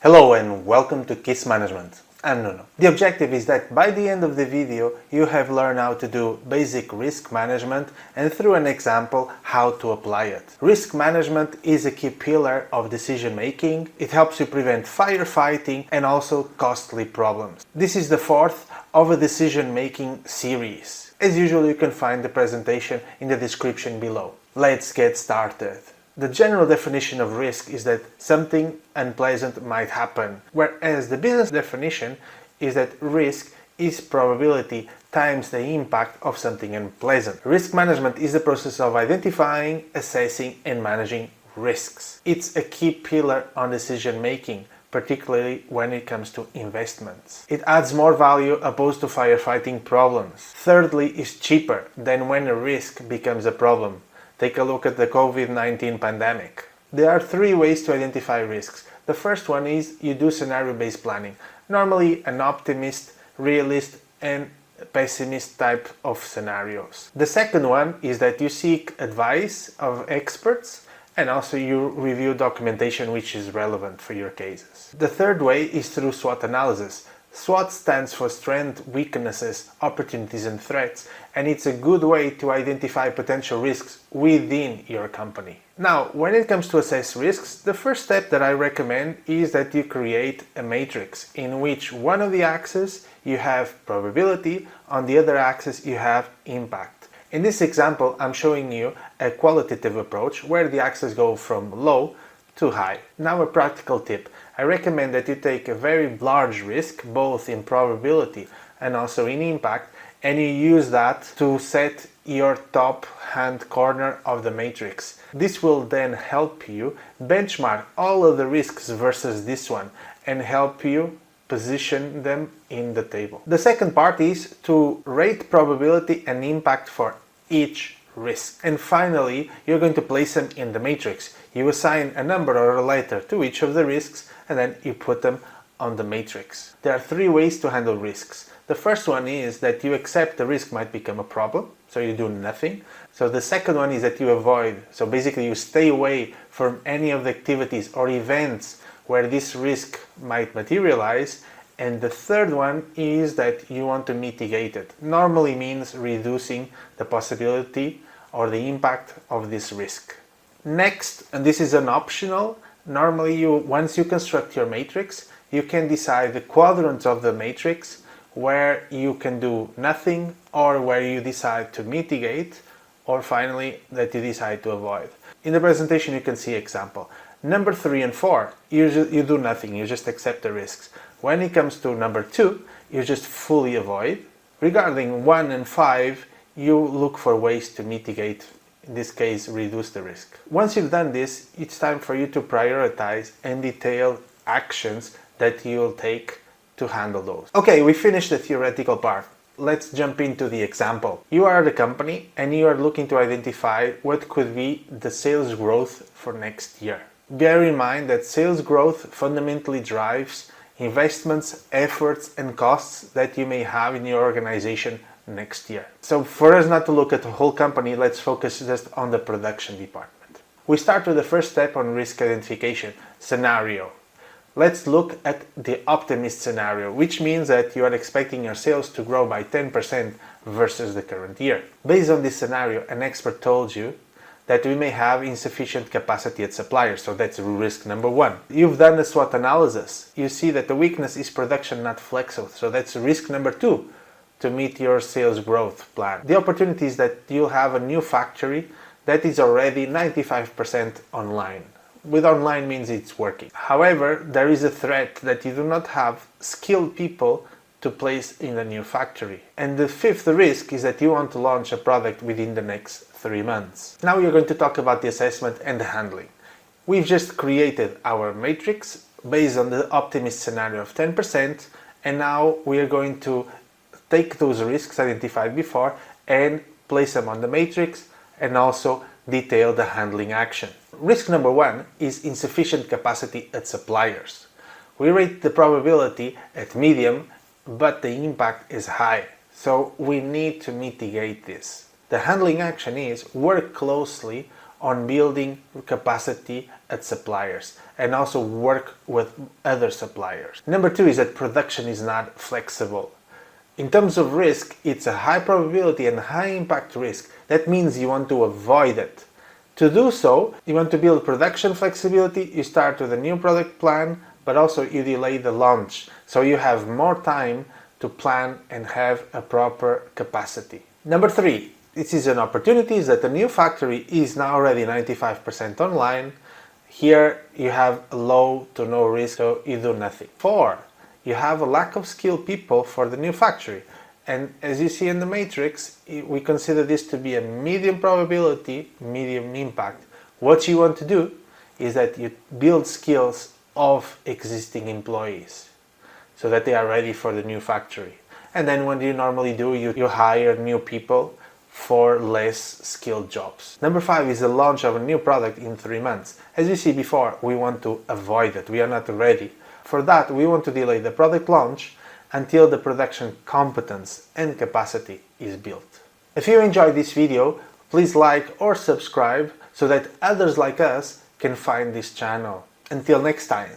Hello and welcome to Kiss Management. No. The objective is that by the end of the video you have learned how to do basic risk management and through an example how to apply it. Risk management is a key pillar of decision making. It helps you prevent firefighting and also costly problems. This is the fourth of a decision making series. As usual, you can find the presentation in the description below. Let's get started. The general definition of risk is that something unpleasant might happen, whereas the business definition is that risk is probability times the impact of something unpleasant. Risk management is the process of identifying, assessing, and managing risks. It's a key pillar on decision making, particularly when it comes to investments. It adds more value opposed to firefighting problems. Thirdly, it's cheaper than when a risk becomes a problem. Take a look at the COVID-19 pandemic. There are three ways to identify risks. The first one is you do scenario-based planning. Normally an optimist, realist, and pessimist type of scenarios. The second one is that you seek advice of experts and also you review documentation which is relevant for your cases. The third way is through SWOT analysis. SWOT stands for strengths, weaknesses, opportunities and threats, and it's a good way to identify potential risks within your company. Now, when it comes to assess risks, the first step that I recommend is that you create a matrix in which one of the axes you have probability, on the other axis you have impact. In this example, I'm showing you a qualitative approach where the axes go from low to high. Now a practical tip. I recommend that you take a very large risk, both in probability and also in impact, and you use that to set your top hand corner of the matrix. This will then help you benchmark all of the risks versus this one and help you position them in the table. The second part is to rate probability and impact for each risk. And finally, you're going to place them in the matrix. You assign a number or a letter to each of the risks and then you put them on the matrix. There are three ways to handle risks. The first one is that you accept the risk might become a problem, so you do nothing. So the second one is that you avoid, so basically you stay away from any of the activities or events where this risk might materialize. And the third one is that you want to mitigate it. Normally means reducing the possibility or the impact of this risk. Next, and this is an optional, normally once you construct your matrix, you can decide the quadrants of the matrix where you can do nothing or where you decide to mitigate, or finally that you decide to avoid. In the presentation you can see example. Number 3 and 4, you do nothing, you just accept the risks. When it comes to number 2, you just fully avoid. Regarding 1 and 5, you look for ways to mitigate, in this case reduce the risk. Once you've done this, it's time for you to prioritize and detail actions that you'll take to handle those. Okay, we finished the theoretical part. Let's jump into the example. You are the company and you are looking to identify what could be the sales growth for next year. Bear in mind that sales growth fundamentally drives investments, efforts and costs that you may have in your organization next year. So for us not to look at the whole company, let's focus just on the production department. We start with the first step on risk identification, scenario. Let's look at the optimist scenario, which means that you are expecting your sales to grow by 10% versus the current year. Based on this scenario, an expert told you that we may have insufficient capacity at suppliers, so that's risk number 1. You've done a SWOT analysis. You see that the weakness is production, not flexible, so that's risk number 2 to meet your sales growth plan. The opportunity is that you'll have a new factory that is already 95% online. With online means it's working. However, there is a threat that you do not have skilled people to place in the new factory. And the fifth risk is that you want to launch a product within the next 3 months. Now we're going to talk about the assessment and the handling. We've just created our matrix based on the optimist scenario of 10%, and now we are going to take those risks identified before and place them on the matrix and also detail the handling action. Risk number 1 is insufficient capacity at suppliers. We rate the probability at medium, but the impact is high, so we need to mitigate this. The handling action is work closely on building capacity at suppliers and also work with other suppliers. Number 2 is that production is not flexible. In terms of risk, it's a high probability and high impact risk. That means you want to avoid it. To do so, you want to build production flexibility. You start with a new product plan, but also you delay the launch, so you have more time to plan and have a proper capacity. Number 3, this is an opportunity, is that the new factory is now already 95% online. Here you have low to no risk, so you do nothing. 4, you have a lack of skilled people for the new factory. And as you see in the matrix, we consider this to be a medium probability, medium impact. What you want to do is that you build skills of existing employees so that they are ready for the new factory. And then what you normally do, you hire new people for less skilled jobs. Number 5 is the launch of a new product in 3 months. As you see before, we want to avoid it. We are not ready. For that, we want to delay the product launch until the production competence and capacity is built. If you enjoyed this video, please like or subscribe so that others like us can find this channel. Until next time.